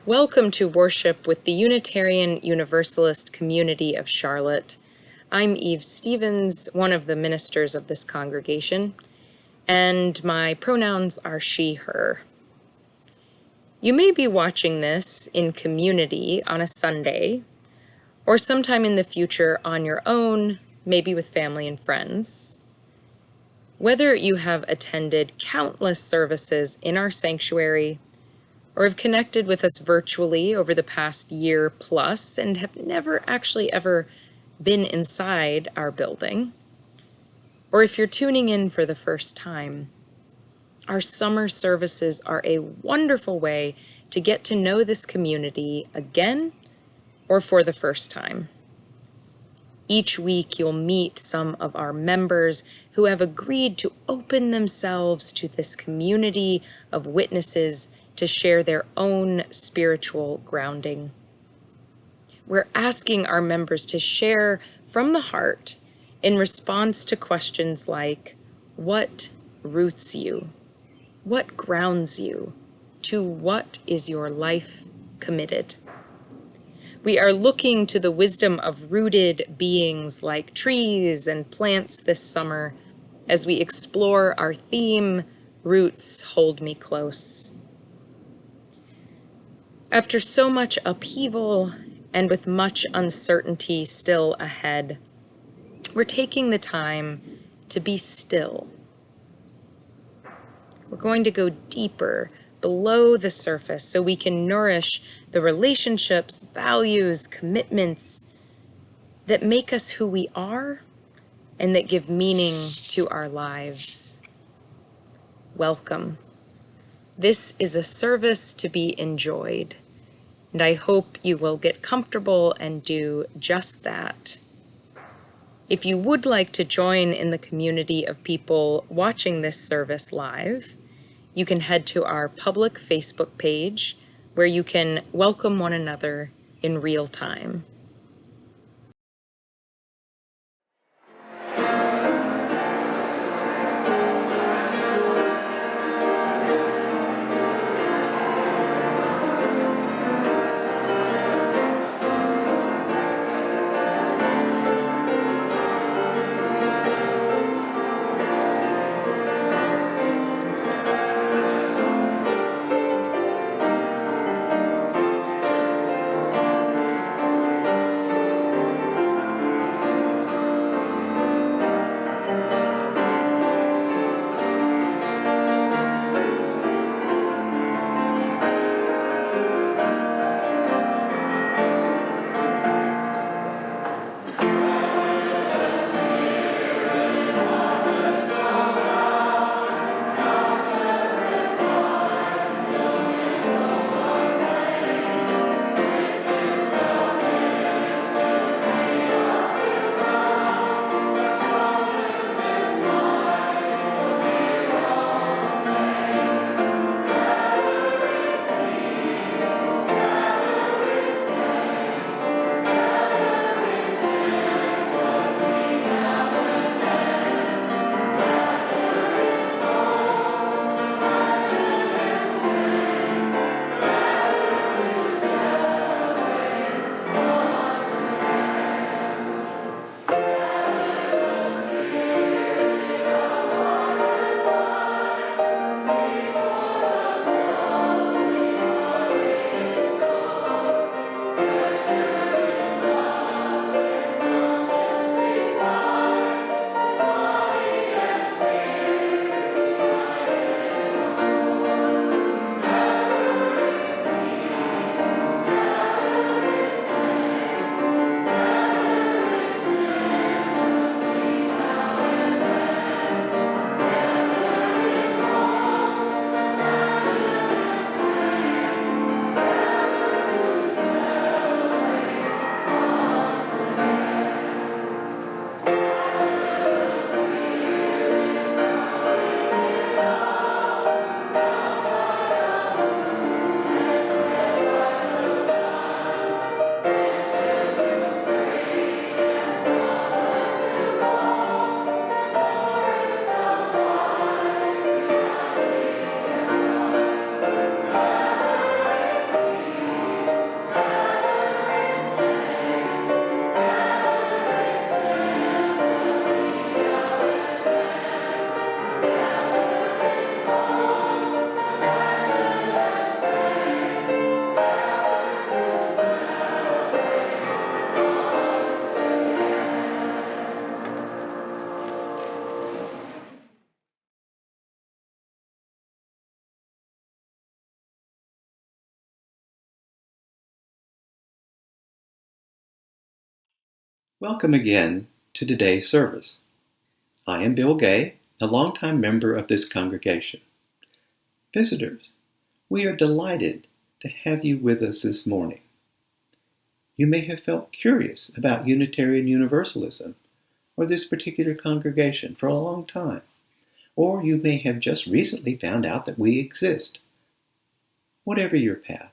Welcome to worship with the Unitarian Universalist Community of Charlotte. I'm Eve Stevens, one of the ministers of this congregation, and my pronouns are she, her. You may be watching this in community on a Sunday, or sometime in the future on your own, maybe with family and friends. Whether you have attended countless services in our sanctuary, or have connected with us virtually over the past year plus and have never actually ever been inside our building, or if you're tuning in for the first time, our summer services are a wonderful way to get to know this community again or for the first time. Each week you'll meet some of our members who have agreed to open themselves to this community of witnesses to share their own spiritual grounding. We're asking our members to share from the heart in response to questions like, what roots you? What grounds you? To what is your life committed? We are looking to the wisdom of rooted beings like trees and plants this summer as we explore our theme, Roots Hold Me Close. After so much upheaval and with much uncertainty still ahead, we're taking the time to be still. We're going to go deeper below the surface so we can nourish the relationships, values, commitments that make us who we are and that give meaning to our lives. Welcome. This is a service to be enjoyed, and I hope you will get comfortable and do just that. If you would like to join in the community of people watching this service live, you can head to our public Facebook page where you can welcome one another in real time. Welcome again to today's service. I am Bill Gay, a longtime member of this congregation. Visitors, we are delighted to have you with us this morning. You may have felt curious about Unitarian Universalism or this particular congregation for a long time, or you may have just recently found out that we exist. Whatever your path,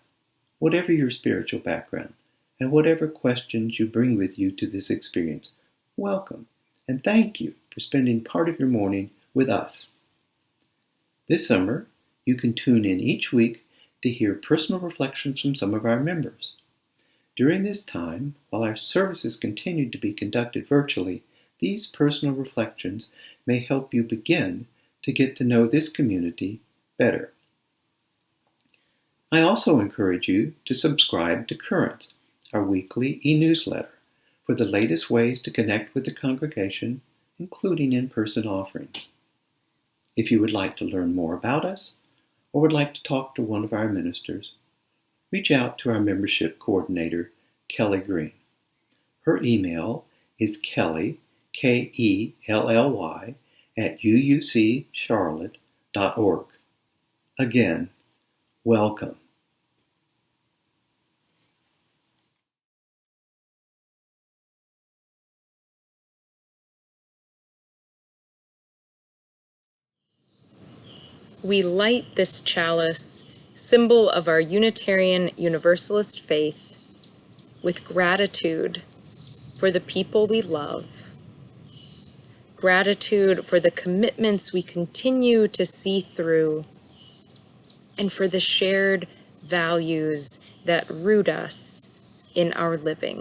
whatever your spiritual background, and whatever questions you bring with you to this experience, welcome and thank you for spending part of your morning with us. This summer, you can tune in each week to hear personal reflections from some of our members. During this time, while our services continue to be conducted virtually, these personal reflections may help you begin to get to know this community better. I also encourage you to subscribe to Currents, our weekly e-newsletter, for the latest ways to connect with the congregation, including in-person offerings. If you would like to learn more about us, or would like to talk to one of our ministers, reach out to our membership coordinator, Kelly Green. Her email is Kelly, Kelly, @uuccharlotte.org. Again, welcome. We light this chalice, symbol of our Unitarian Universalist faith, with gratitude for the people we love, gratitude for the commitments we continue to see through, and for the shared values that root us in our living.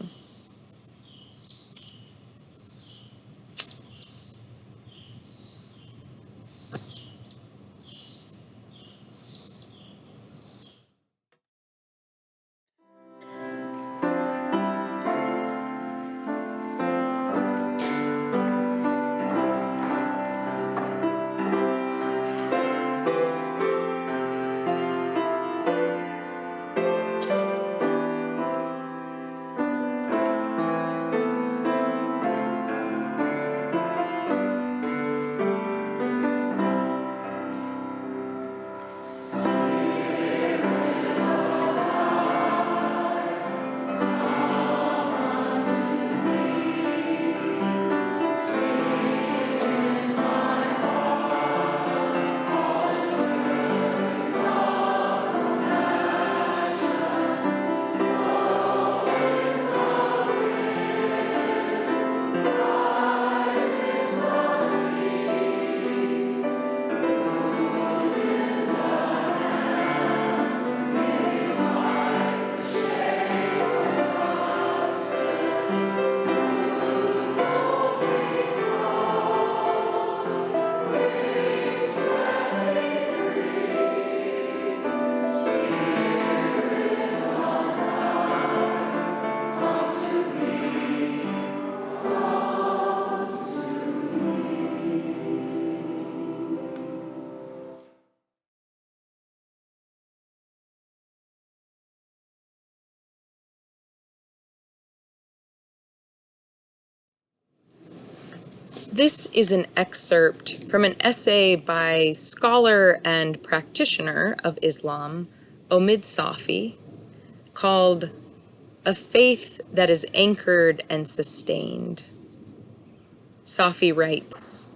This is an excerpt from an essay by scholar and practitioner of Islam, Omid Safi, called A Faith That is Anchored and Sustained. Safi writes,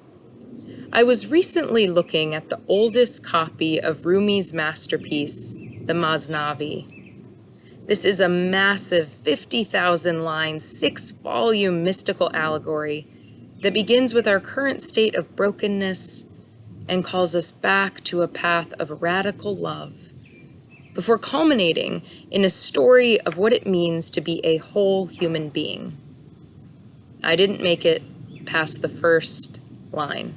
I was recently looking at the oldest copy of Rumi's masterpiece, the Masnavi. This is a massive 50,000 line, 6-volume mystical allegory that begins with our current state of brokenness and calls us back to a path of radical love, before culminating in a story of what it means to be a whole human being. I didn't make it past the first line.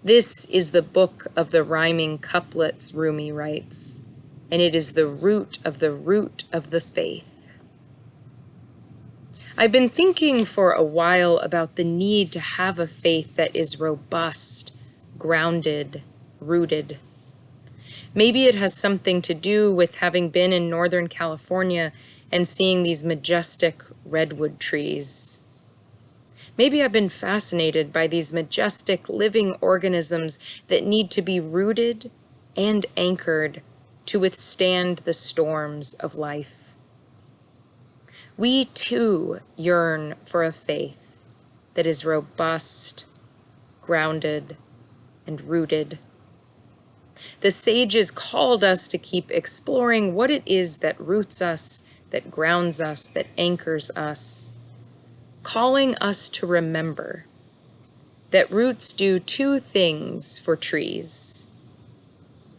This is the book of the rhyming couplets, Rumi writes, and it is the root of the faith. I've been thinking for a while about the need to have a faith that is robust, grounded, rooted. Maybe it has something to do with having been in Northern California and seeing these majestic redwood trees. Maybe I've been fascinated by these majestic living organisms that need to be rooted and anchored to withstand the storms of life. We too yearn for a faith that is robust, grounded, and rooted. The sages called us to keep exploring what it is that roots us, that grounds us, that anchors us, calling us to remember that roots do two things for trees.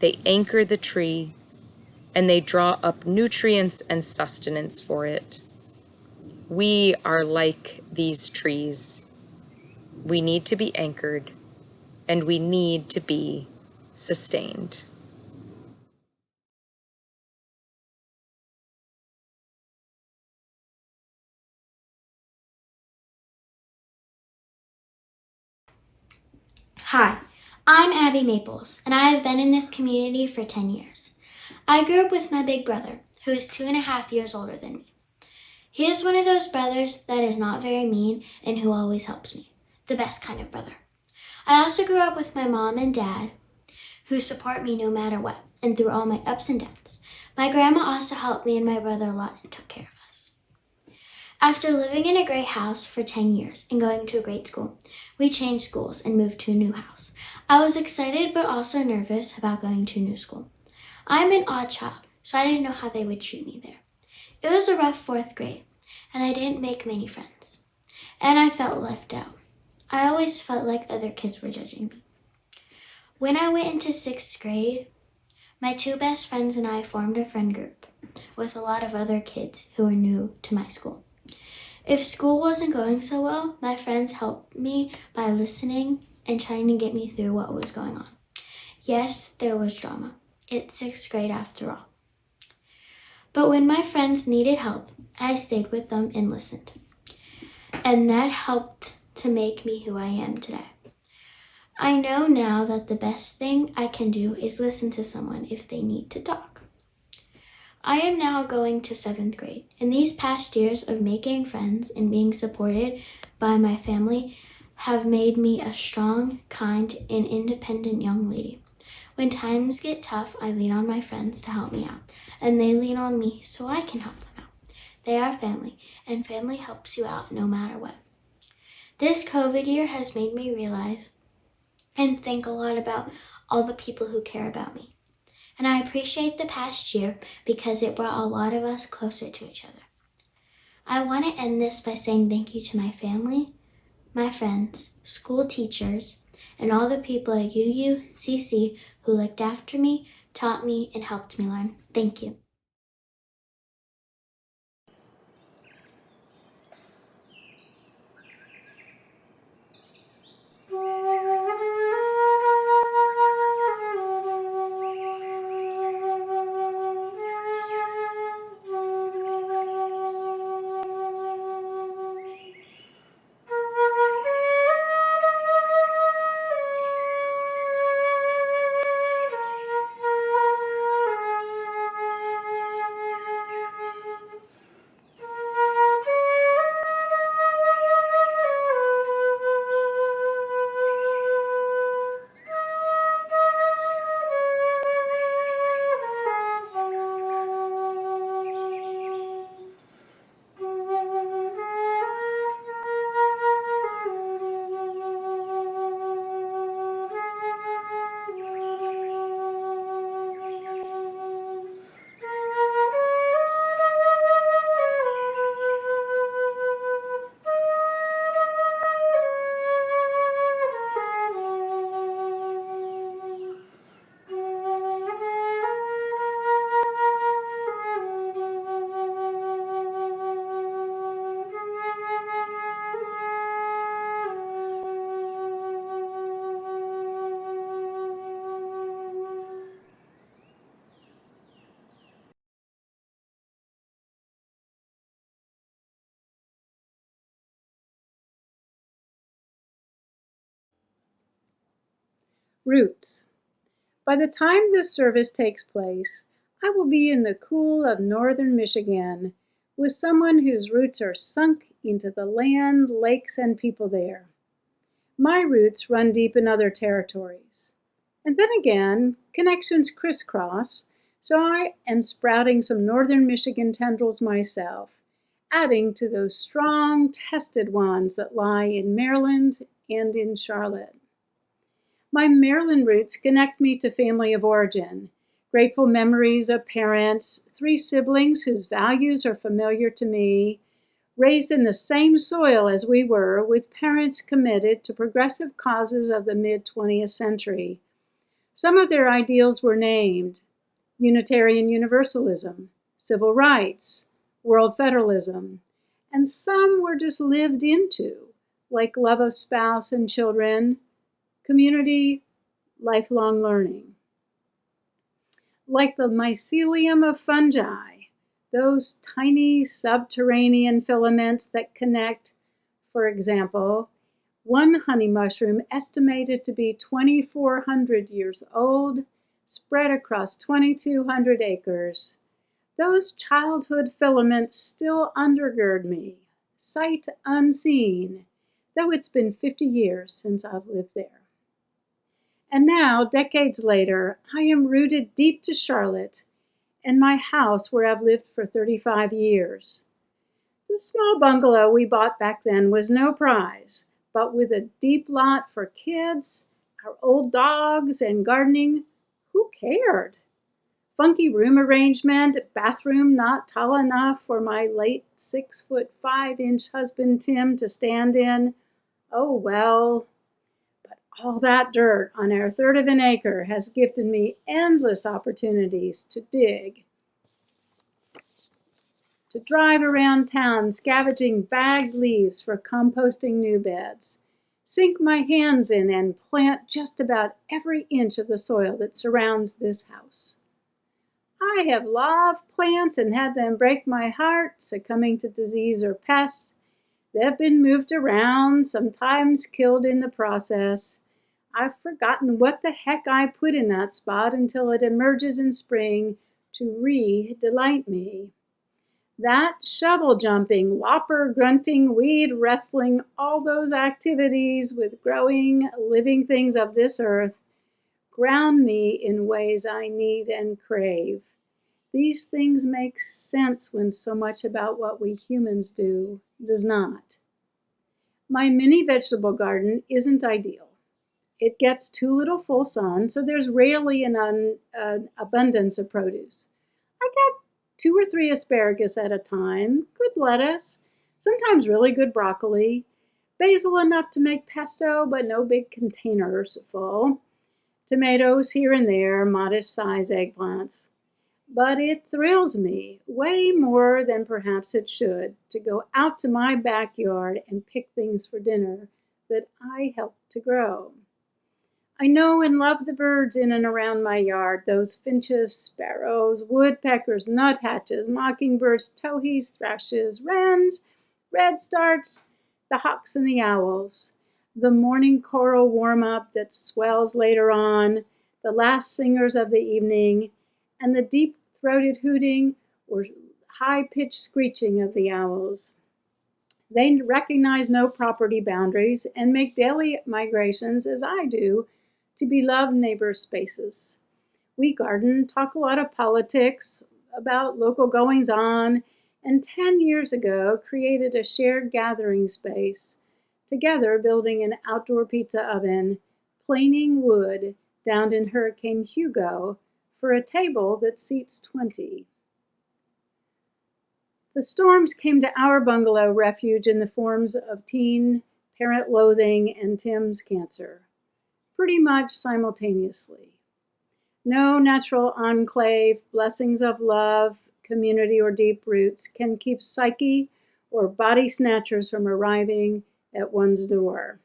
They anchor the tree, and they draw up nutrients and sustenance for it. We are like these trees. We need to be anchored, and we need to be sustained. Hi, I'm Abby Maples, and I have been in this community for 10 years. I grew up with my big brother, who is 2.5 years older than me. He is one of those brothers that is not very mean and who always helps me. The best kind of brother. I also grew up with my mom and dad, who support me no matter what, and through all my ups and downs. My grandma also helped me and my brother a lot and took care of us. After living in a great house for 10 years and going to a great school, we changed schools and moved to a new house. I was excited but also nervous about going to a new school. I'm an odd child, so I didn't know how they would treat me there. It was a rough 4th grade, and I didn't make many friends. And I felt left out. I always felt like other kids were judging me. When I went into 6th grade, my 2 best friends and I formed a friend group with a lot of other kids who were new to my school. If school wasn't going so well, my friends helped me by listening and trying to get me through what was going on. Yes, there was drama. It's 6th grade after all. But when my friends needed help, I stayed with them and listened. And that helped to make me who I am today. I know now that the best thing I can do is listen to someone if they need to talk. I am now going to 7th grade, and these past years of making friends and being supported by my family have made me a strong, kind, and independent young lady. When times get tough, I lean on my friends to help me out, and they lean on me so I can help them out. They are family, and family helps you out no matter what. This COVID year has made me realize and think a lot about all the people who care about me. And I appreciate the past year because it brought a lot of us closer to each other. I want to end this by saying thank you to my family, my friends, school teachers, and all the people at UUCC who looked after me, taught me, and helped me learn. Thank you. Roots. By the time this service takes place, I will be in the cool of northern Michigan with someone whose roots are sunk into the land, lakes, and people there. My roots run deep in other territories. And then again, connections crisscross, so I am sprouting some northern Michigan tendrils myself, adding to those strong, tested ones that lie in Maryland and in Charlotte. My Maryland roots connect me to family of origin, grateful memories of parents, 3 siblings whose values are familiar to me, raised in the same soil as we were, with parents committed to progressive causes of the mid-20th century. Some of their ideals were named: Unitarian Universalism, civil rights, world federalism, and some were just lived into, like love of spouse and children, community, lifelong learning. Like the mycelium of fungi, those tiny subterranean filaments that connect, for example, one honey mushroom estimated to be 2,400 years old, spread across 2,200 acres. Those childhood filaments still undergird me, sight unseen, though it's been 50 years since I've lived there. And now, decades later, I am rooted deep to Charlotte and my house where I've lived for 35 years. The small bungalow we bought back then was no prize, but with a deep lot for kids, our old dogs, and gardening, who cared? Funky room arrangement, bathroom not tall enough for my late 6'5" husband Tim to stand in. Oh well. But all that dirt on our 1/3 of an acre has gifted me endless opportunities to dig, to drive around town scavenging bagged leaves for composting new beds, sink my hands in and plant just about every inch of the soil that surrounds this house. I have loved plants and had them break my heart, succumbing to disease or pests. They've been moved around, sometimes killed in the process. I've forgotten what the heck I put in that spot until it emerges in spring to delight me. That shovel jumping, lopper grunting, weed wrestling, all those activities with growing, living things of this earth ground me in ways I need and crave. These things make sense when so much about what we humans do does not. My mini vegetable garden isn't ideal. It gets too little full sun, so there's rarely an abundance of produce. I get 2 or 3 asparagus at a time, good lettuce, sometimes really good broccoli, basil enough to make pesto, but no big containers full, tomatoes here and there, modest-sized eggplants. But it thrills me, way more than perhaps it should, to go out to my backyard and pick things for dinner that I helped to grow. I know and love the birds in and around my yard, those finches, sparrows, woodpeckers, nuthatches, mockingbirds, towhees, thrushes, wrens, redstarts, the hawks and the owls, the morning choral warm-up that swells later on, the last singers of the evening, and the deep-throated hooting or high-pitched screeching of the owls. They recognize no property boundaries and make daily migrations, as I do, to beloved neighbor spaces. We garden, talk a lot of politics, about local goings-on, and 10 years ago created a shared gathering space, together building an outdoor pizza oven, planing wood down in Hurricane Hugo for a table that seats 20. The storms came to our bungalow refuge in the forms of teen parent loathing and Tim's cancer, pretty much simultaneously. No natural enclave, blessings of love, community, or deep roots can keep psyche or body snatchers from arriving at one's door.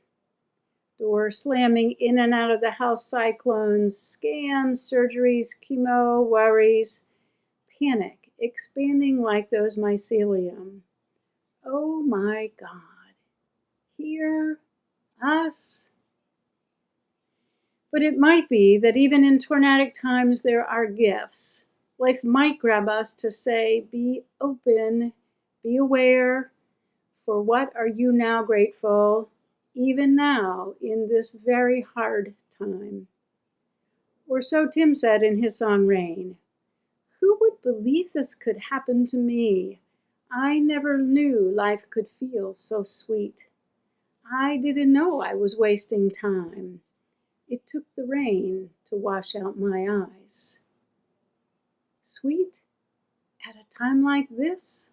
Door slamming in and out of the house cyclones, scans, surgeries, chemo, worries, panic, expanding like those mycelium. Oh my God. Here, us. But it might be that even in tornadic times there are gifts. Life might grab us to say, be open, be aware. For what are you now grateful, even now in this very hard time? Or so Tim said in his song Rain. Who would believe this could happen to me? I never knew life could feel so sweet. I didn't know I was wasting time. It took the rain to wash out my eyes. Sweet at a time like this?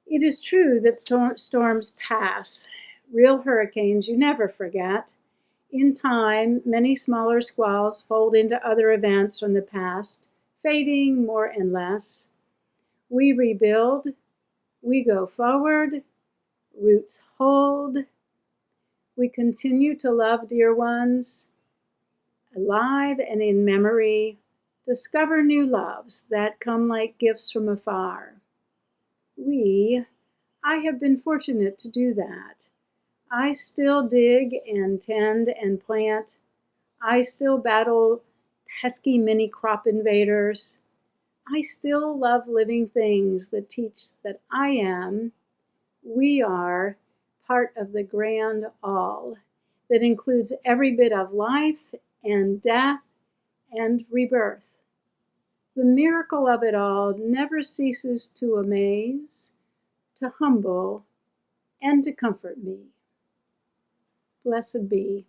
It is true that storms pass. Real hurricanes you never forget. In time, many smaller squalls fold into other events from the past, fading more and less. We rebuild, we go forward, roots hold. We continue to love dear ones, alive and in memory, discover new loves that come like gifts from afar. I have been fortunate to do that. I still dig and tend and plant. I still battle pesky mini crop invaders. I still love living things that teach that we are, part of the grand all that includes every bit of life and death and rebirth. The miracle of it all never ceases to amaze, to humble, and to comfort me. Blessed be.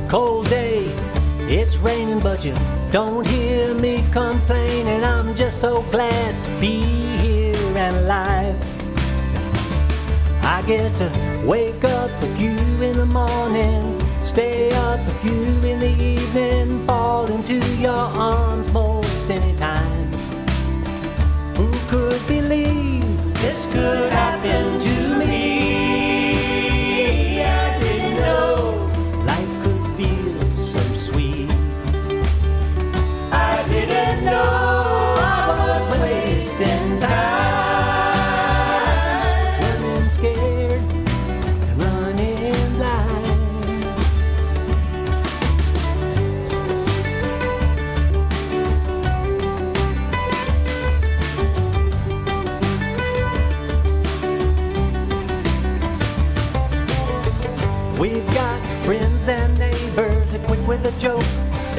Cold day, it's raining, but you don't hear me complaining. I'm just so glad to be here and alive. I get to wake up with you in the morning, stay up with you in the evening, fall into your arms most anytime. Who could believe this could happen to me? I didn't know life could feel so sweet. I didn't know I was wasting time, running scared and running blind. We've got friends and neighbors, a quick with a joke,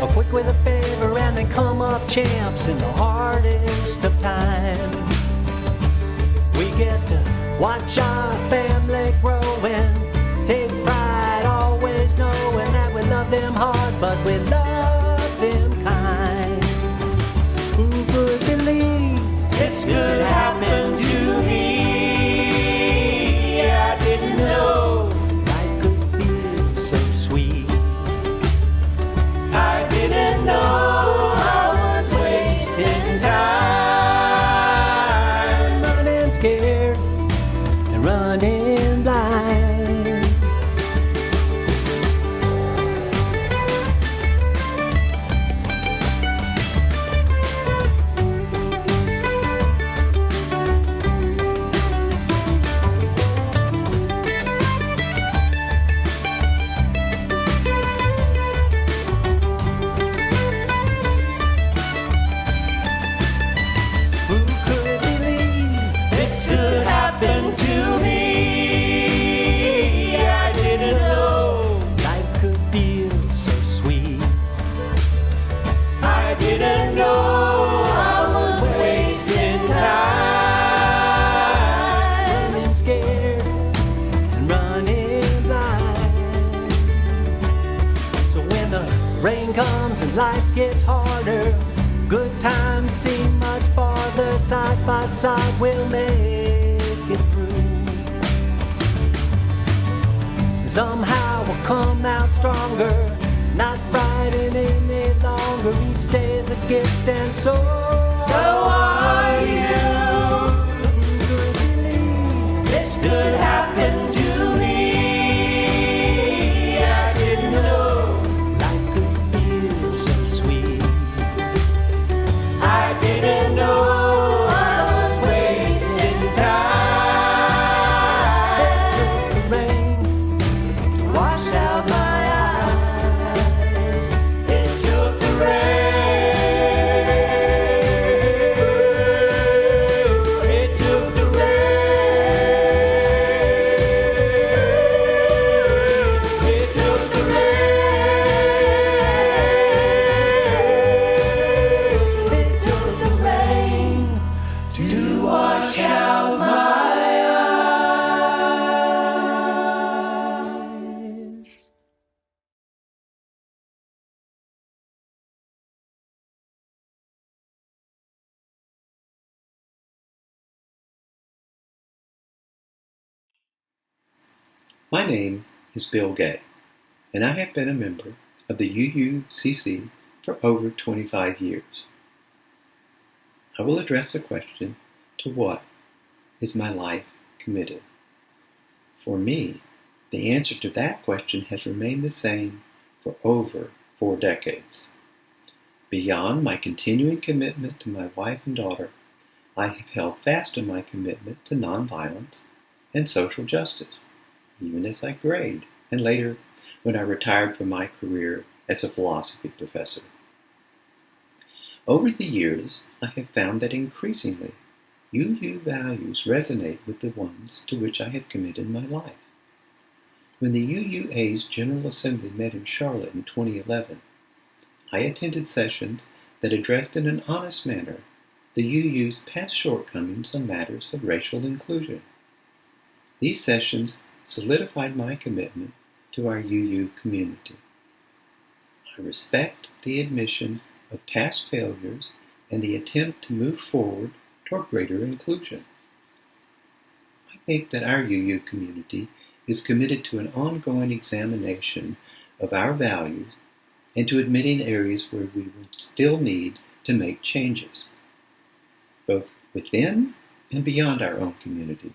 a quick with a favor, and they come up champs in the hardest of times. We get to watch our family growing, take pride always knowing that we love them hard, but we love them kind. Who could believe this could happen to me? I didn't know life could feel so sweet. I didn't know I was wasting time, running scared and running blind. Who could believe this could happen to me? I didn't know life could feel so sweet. I didn't know I was wasting time, running scared and running blind. So when the rain comes and life gets harder, good times seem much farther. Side by side we'll make it through. Somehow we'll come out stronger, Not Friday any longer, each day is a gift, and so are you. This could happen to me. I didn't know life could feel so sweet. I didn't know I was wasting time. It took the rain to wash out my eyes. It took the rain. It took the rain. It took the rain. It took the rain to wash out my eyes. My name is Bill Gay, and I have been a member of the UUCC for over 25 years. I will address the question, to what is my life committed? For me, the answer to that question has remained the same for over 4 decades. Beyond my continuing commitment to my wife and daughter, I have held fast to my commitment to nonviolence and social justice, even as I grade, and later when I retired from my career as a philosophy professor. Over the years, I have found that increasingly, UU values resonate with the ones to which I have committed my life. When the UUA's General Assembly met in Charlotte in 2011, I attended sessions that addressed in an honest manner the UU's past shortcomings on matters of racial inclusion. These sessions solidified my commitment to our UU community. I respect the admission of past failures and the attempt to move forward toward greater inclusion. I think that our UU community is committed to an ongoing examination of our values and to admitting areas where we will still need to make changes, both within and beyond our own community.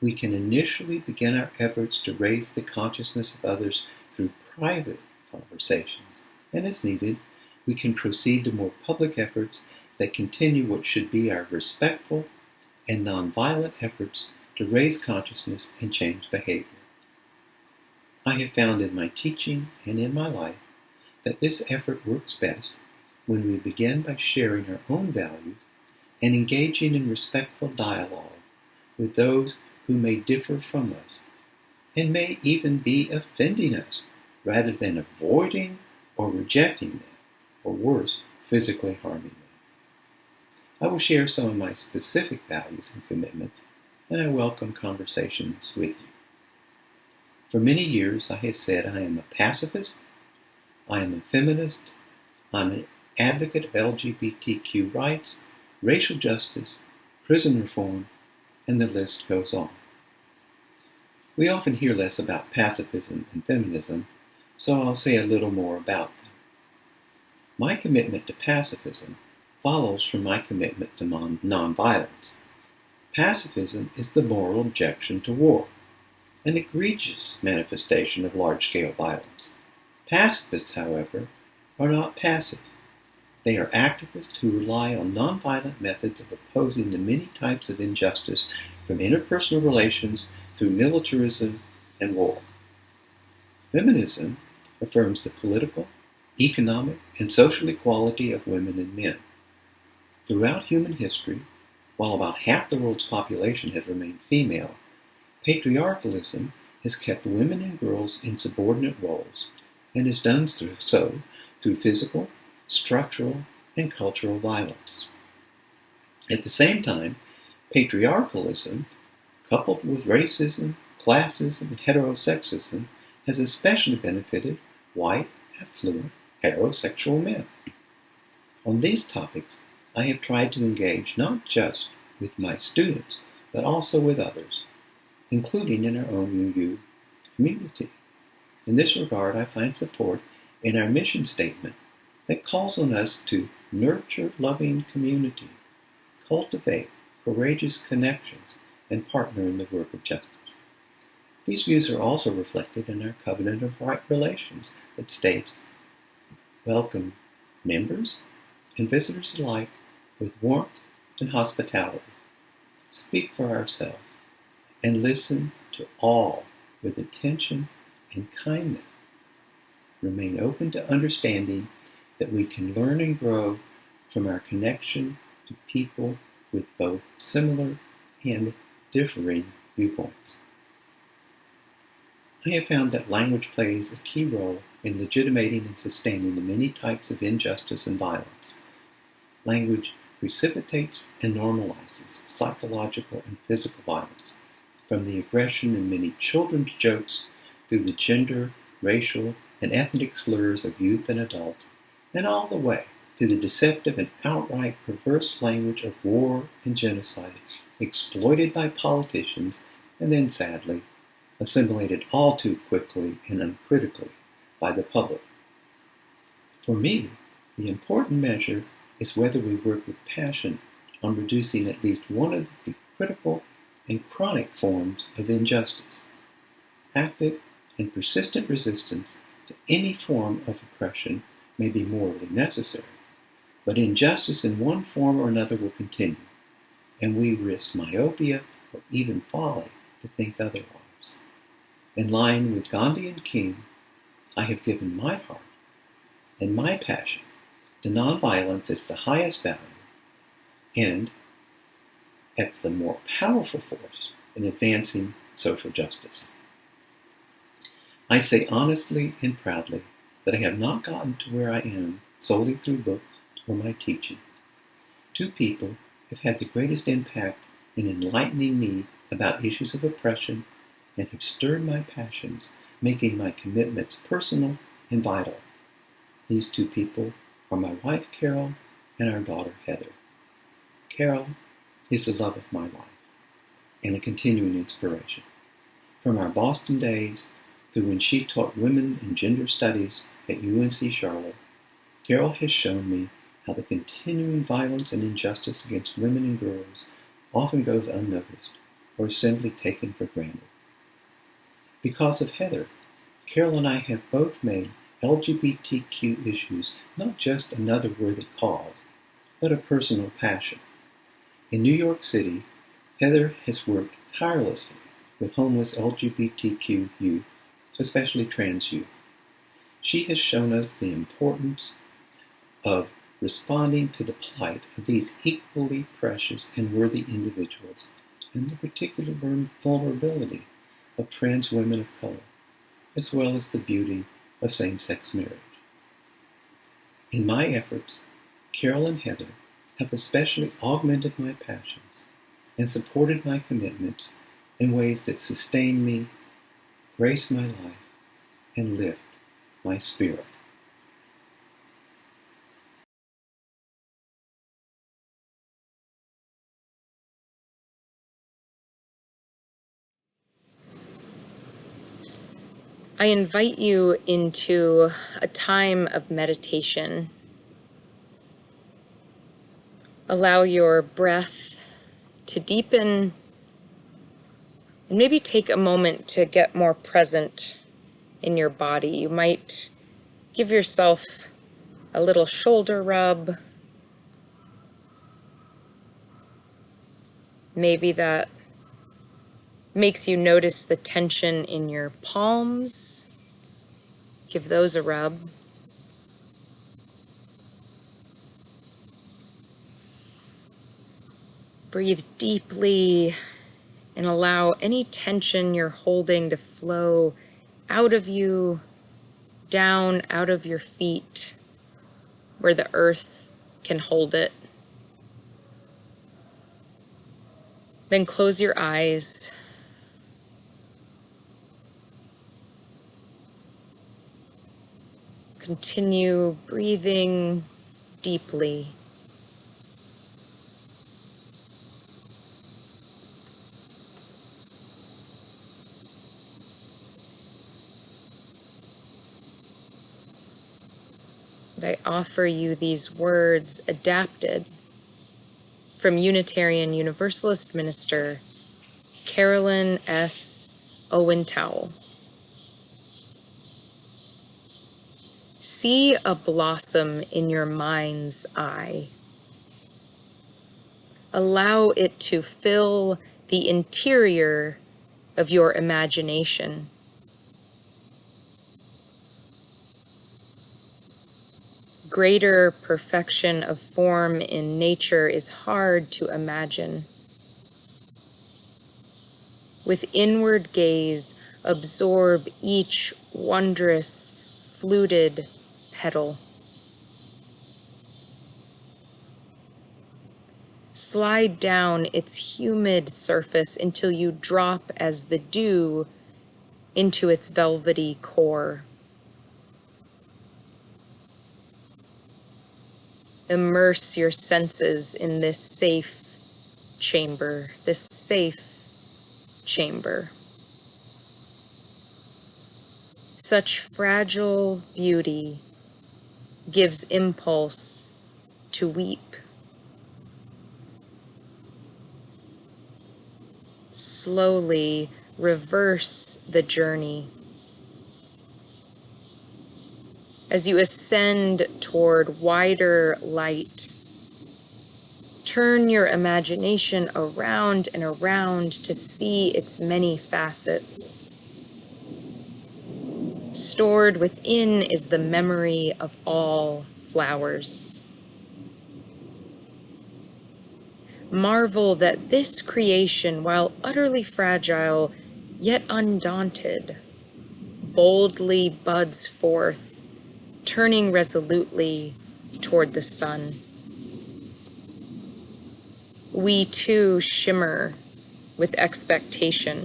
We can initially begin our efforts to raise the consciousness of others through private conversations, and as needed, we can proceed to more public efforts that continue what should be our respectful and nonviolent efforts to raise consciousness and change behavior. I have found in my teaching and in my life that this effort works best when we begin by sharing our own values and engaging in respectful dialogue with those who may differ from us and may even be offending us, rather than avoiding or rejecting them, or worse, physically harming them. I will share some of my specific values and commitments, and I welcome conversations with you. For many years I have said I am a pacifist, I am a feminist, I'm an advocate of LGBTQ rights, racial justice, prison reform, and the list goes on. We often hear less about pacifism and feminism, so I'll say a little more about them. My commitment to pacifism follows from my commitment to nonviolence. Pacifism is the moral objection to war, an egregious manifestation of large-scale violence. Pacifists, however, are not passive. They are activists who rely on nonviolent methods of opposing the many types of injustice, from interpersonal relations through militarism and war. Feminism affirms the political, economic, and social equality of women and men. Throughout human history, while about half the world's population has remained female, patriarchalism has kept women and girls in subordinate roles, and has done so through physical, structural, and cultural violence. At the same time, patriarchalism, coupled with racism, classism, and heterosexism, has especially benefited white, affluent, heterosexual men. On these topics, I have tried to engage not just with my students, but also with others, including in our own UU community. In this regard, I find support in our mission statement that calls on us to nurture loving community, cultivate courageous connections, and partner in the work of justice. These views are also reflected in our Covenant of Right Relations that states, welcome members and visitors alike with warmth and hospitality. Speak for ourselves and listen to all with attention and kindness. Remain open to understanding that we can learn and grow from our connection to people with both similar and differing viewpoints. I have found that language plays a key role in legitimating and sustaining the many types of injustice and violence. Language precipitates and normalizes psychological and physical violence, from the aggression in many children's jokes through the gender, racial, and ethnic slurs of youth and adults, and all the way to the deceptive and outright perverse language of war and genocide exploited by politicians and then, sadly, assimilated all too quickly and uncritically by the public. For me, the important measure is whether we work with passion on reducing at least one of the critical and chronic forms of injustice. Active and persistent resistance to any form of oppression may be morally necessary, but injustice in one form or another will continue, and we risk myopia or even folly to think otherwise. In line with Gandhi and King, I have given my heart and my passion to nonviolence as the highest value, and as the more powerful force in advancing social justice. I say honestly and proudly that I have not gotten to where I am solely through books or my teaching. Two people have had the greatest impact in enlightening me about issues of oppression and have stirred my passions, making my commitments personal and vital. These two people are my wife Carol and our daughter Heather. Carol is the love of my life and a continuing inspiration. From our Boston days through when she taught women and gender studies at UNC Charlotte, Carol has shown me how the continuing violence and injustice against women and girls often goes unnoticed or is simply taken for granted. Because of Heather, Carol and I have both made LGBTQ issues not just another worthy cause, but a personal passion. In New York City, Heather has worked tirelessly with homeless LGBTQ youth, especially trans youth. She has shown us the importance of responding to the plight of these equally precious and worthy individuals and the particular vulnerability of trans women of color, as well as the beauty of same-sex marriage. In my efforts, Carol and Heather have especially augmented my passions and supported my commitments in ways that sustain me, grace my life, and lift my spirit. I invite you into a time of meditation. Allow your breath to deepen and maybe take a moment to get more present in your body. You might give yourself a little shoulder rub. Maybe that makes you notice the tension in your palms. Give those a rub. Breathe deeply and allow any tension you're holding to flow out of you, down out of your feet, where the earth can hold it. Then close your eyes. Continue breathing deeply. I offer you these words adapted from Unitarian Universalist minister Carolyn S. Owen Towle. See a blossom in your mind's eye. Allow it to fill the interior of your imagination. Greater perfection of form in nature is hard to imagine. With inward gaze, absorb each wondrous, fluted petal. Slide down its humid surface until you drop as the dew into its velvety core. Immerse your senses in this safe chamber, Such fragile beauty gives impulse to weep. Slowly reverse the journey. As you ascend toward wider light, turn your imagination around and around to see its many facets. Stored within is the memory of all flowers. Marvel that this creation, while utterly fragile, yet undaunted, boldly buds forth, turning resolutely toward the sun. We too shimmer with expectation,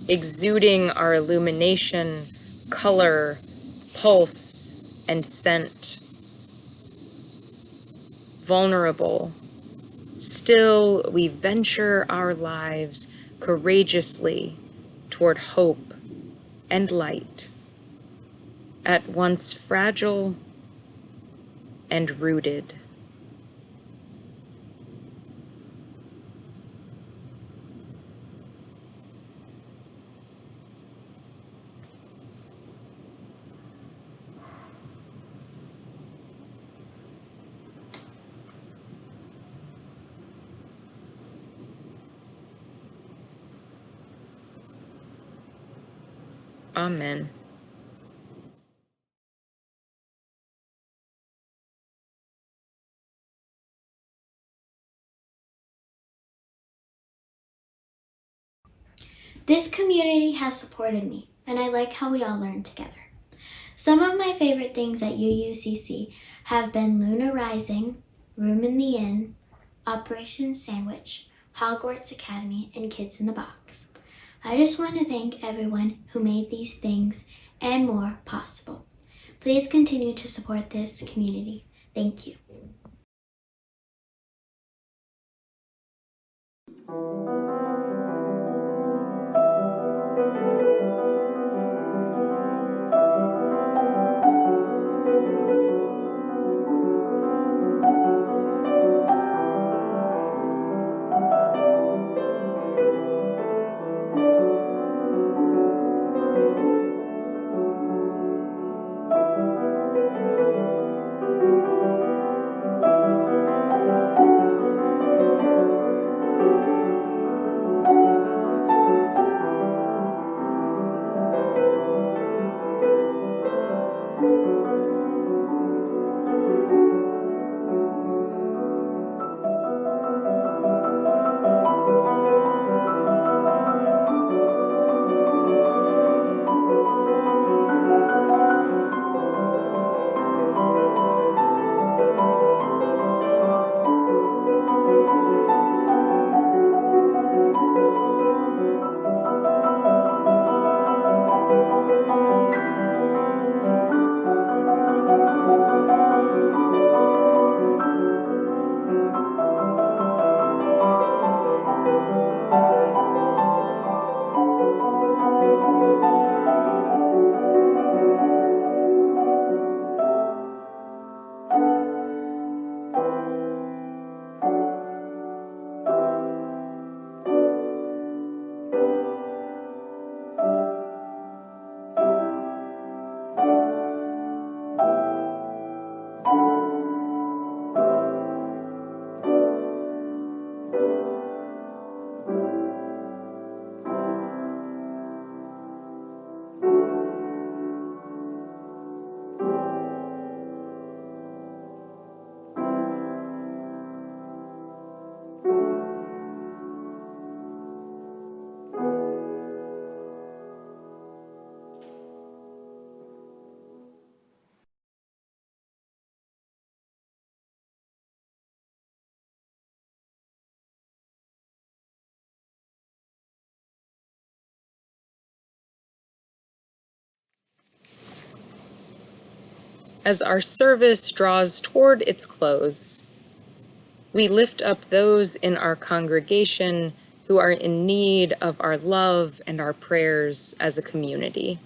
exuding our illumination, color, pulse, and scent. Vulnerable, still we venture our lives courageously toward hope and light, at once fragile and rooted. Amen. This community has supported me, and I like how we all learn together. Some of my favorite things at UUCC have been Luna Rising, Room in the Inn, Operation Sandwich, Hogwarts Academy, and Kids in the Box. I just want to thank everyone who made these things and more possible. Please continue to support this community. Thank you. As our service draws toward its close, we lift up those in our congregation who are in need of our love and our prayers as a community.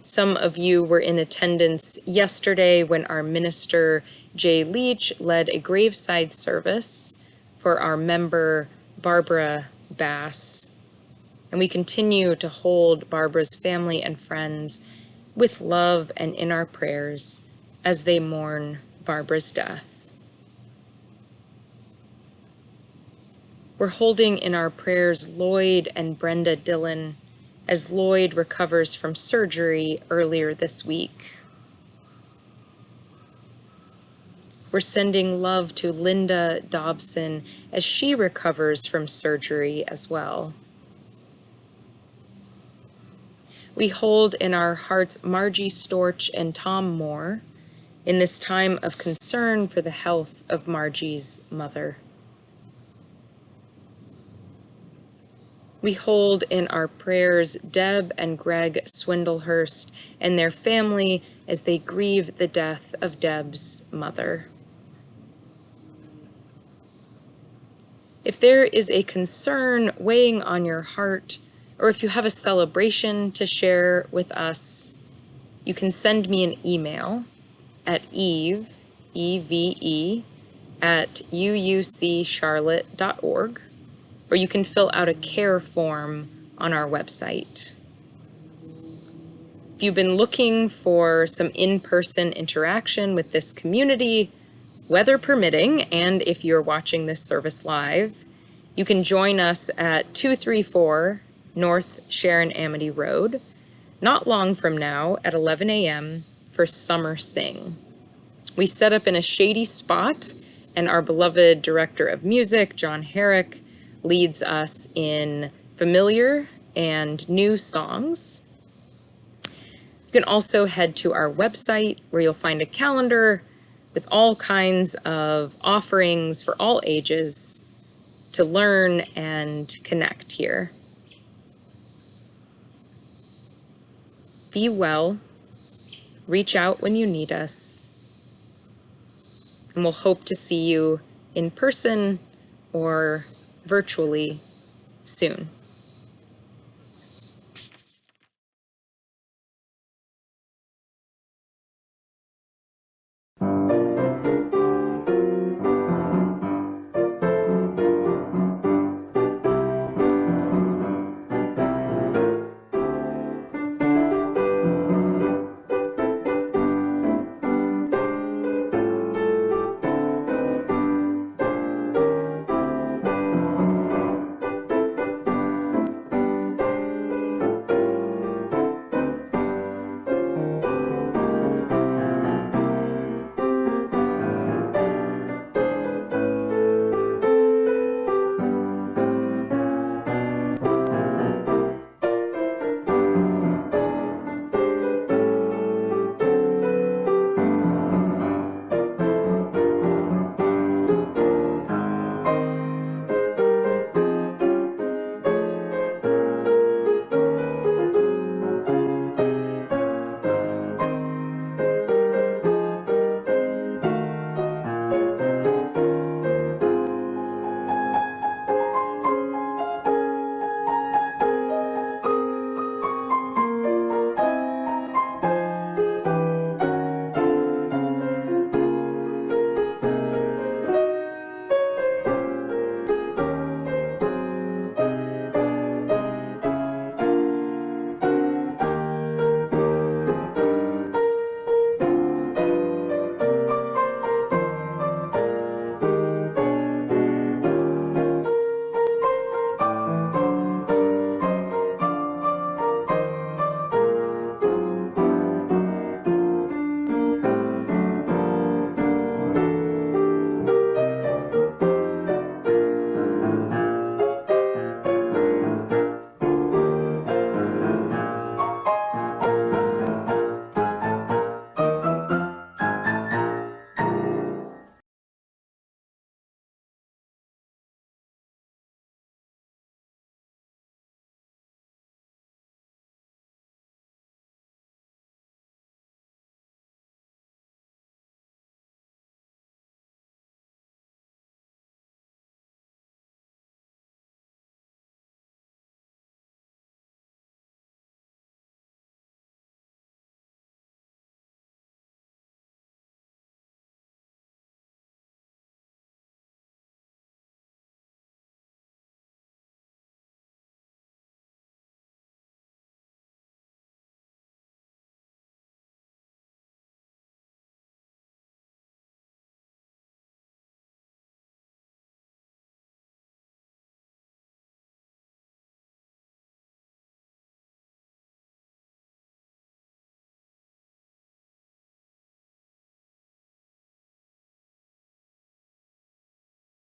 Some of you were in attendance yesterday when our minister, Jay Leach, led a graveside service for our member, Barbara Bass. And we continue to hold Barbara's family and friends with love and in our prayers as they mourn Barbara's death. We're holding in our prayers Lloyd and Brenda Dillon as Lloyd recovers from surgery earlier this week. We're sending love to Linda Dobson as she recovers from surgery as well. We hold in our hearts Margie Storch and Tom Moore in this time of concern for the health of Margie's mother. We hold in our prayers Deb and Greg Swindlehurst and their family as they grieve the death of Deb's mother. If there is a concern weighing on your heart, or if you have a celebration to share with us, you can send me an email at eve, E-V-E, at uuccharlotte.org, or you can fill out a care form on our website. If you've been looking for some in-person interaction with this community, weather permitting, and if you're watching this service live, you can join us at 234 North Sharon Amity Road, not long from now at 11 a.m. for Summer Sing. We set up in a shady spot, and our beloved director of music, John Herrick, leads us in familiar and new songs. You can also head to our website where you'll find a calendar with all kinds of offerings for all ages to learn and connect here. Be well, reach out when you need us, and we'll hope to see you in person or virtually soon.